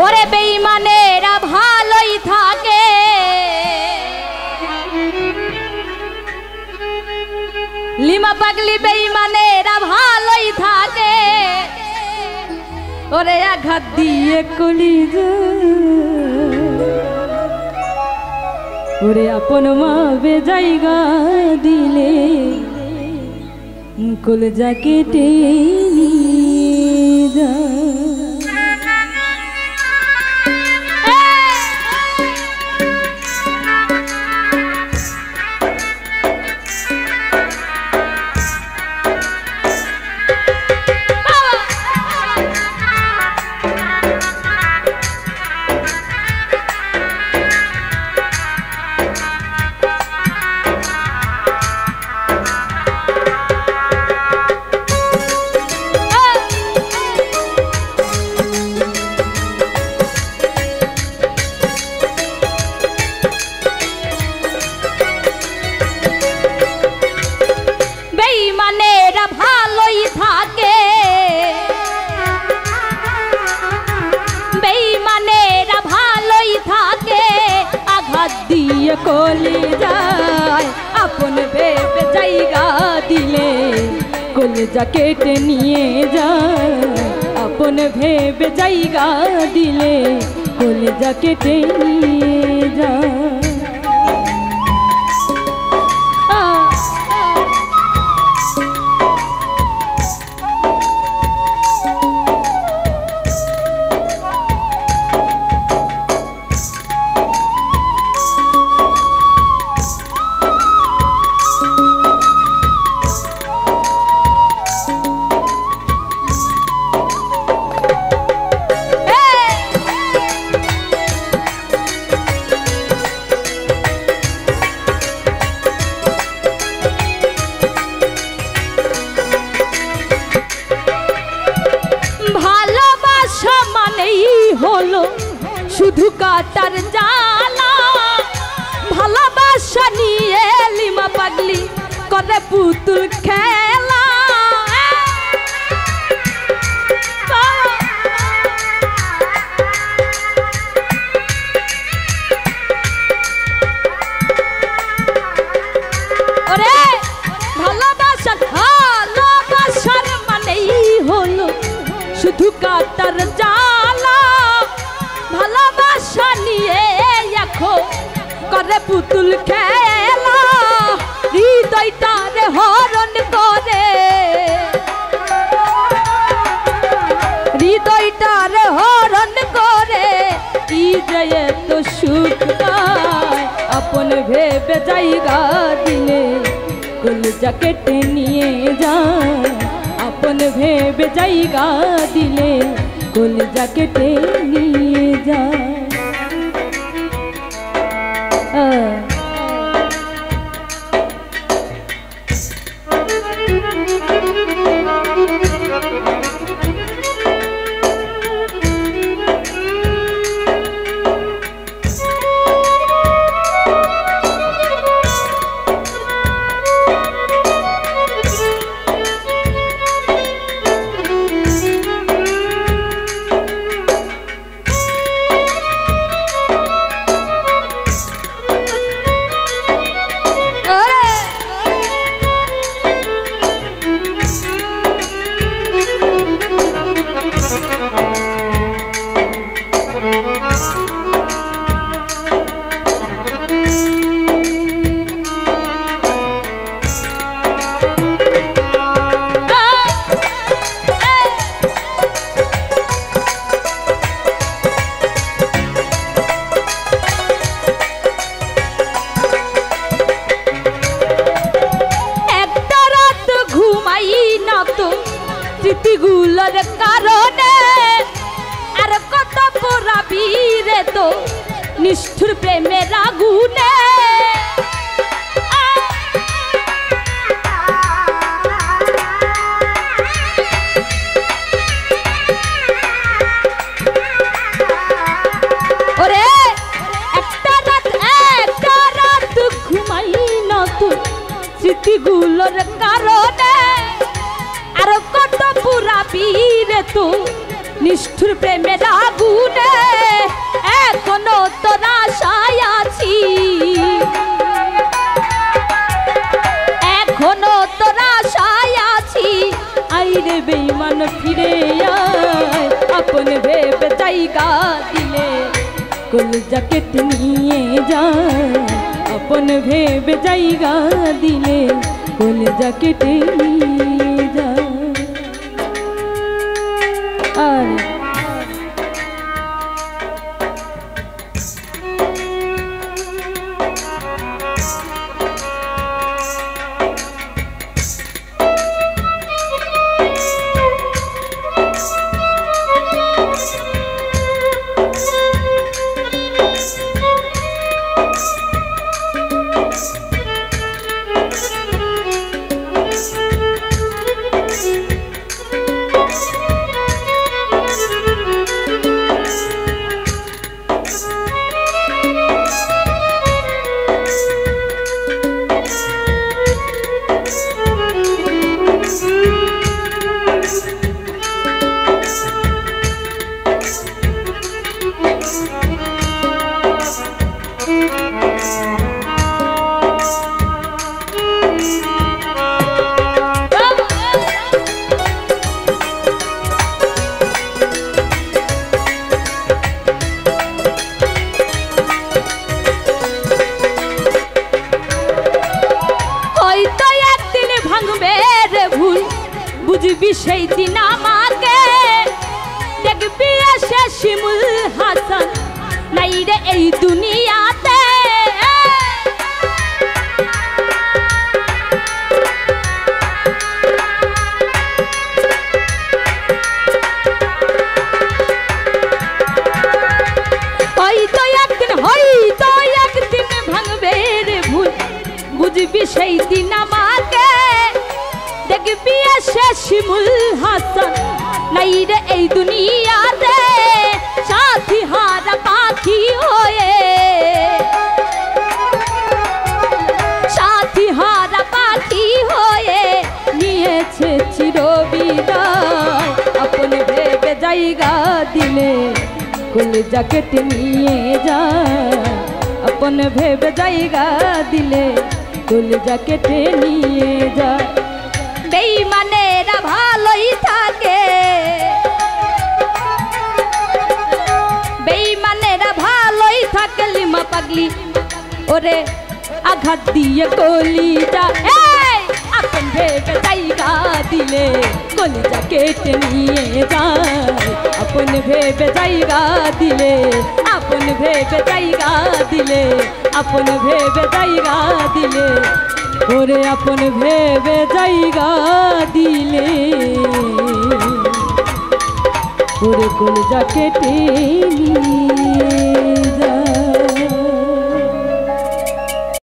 ওরে বেঈমানেরা ভালোই থাকে, লিমা পাগলি বেঈমানেরা ভালোই থাকে। ওরে আঘাত দিয়ে কলিজা, ওরে আপন মা বেজায়গা দিলে কলিজা কেটে যা। কলি যায় আপন ভেবে জায়গা দিলে কলিজা কেটে নিয়ে যায়, আপন ভেবে জায়গা দিলে কলিজা কেটে নিয়ে যায়। হলো শুধু কাটার জ্বালা, ভালোবাসা নিয়ে লিমা পাগলি করে পুতুল খেলা। ওরে ভালোবাসার মানেই হলো শুধু কাটার জ্বালা, ভালোবাসা নিয়ে এখন করে পুতুল খেলা। হৃদয়টারে হরণ করে, হৃদয়টারে হরণ করে কি যে এত সুখ পায়, আপন ভেবে জায়গা দিলে কলিজা কেটে নিয়ে যায়, আপন ভেবে জায়গা দিলে কলিজা কেটে নিয়ে যায়। স্মৃতিগুলোর কারণে আর কত পোড়াবি রে তো নিষ্ঠুর প্রেমের আগুনে। ওরে একটা রাত ঘুমাই না তো স্মৃতিগুলোর কারণে আর কত পুরাবি রে তো নিষ্ঠুর প্রেমের আগুনে। জায়গা দিলে কলিজা কেটে নিয়ে যায় আপন ভেবে জায়গা দিলে কলিজা কেটে নিয়ে যায়। আর বুঝবি সেই দিন আমাকে দেখবি এসে শিমুল হাসান নাই রে এই দুনিয়াতে। হয়তো একদিন ভাঙবে রে ভুল বুঝবি সেই দিন আমাকে দেখবি এসে শিমুল হাসান নাই রে এই দুনিয়াতে। সাথী হারা পাখি হয়ে সাথী হারা পাখি হয়ে নিয়েছে চিরবিদায় আপন ভেবে জায়গা দিলে কলিজা কেটে নিয়ে যায় আপন ভেবে জায়গা দিলে কলিজা কেটে নিয়ে যায়। বেঈমানেরা ভালোই থাকে বেঈমানেরা ভালোই থাকে লিমা পাগলি ওরে আঘাত দিয়ে কলিজা আপন ভেবে জায়গা দিলে কলিজা কেটে নিয়ে যায় আপন ভেবে জায়গা দিলে আপন ভেবে জায়গা দিলে আপন ভেবে জায়গা দিলে ওরে আপন ভেবে জায়গা দিলে ওরে কলিজা কেটে নিয়ে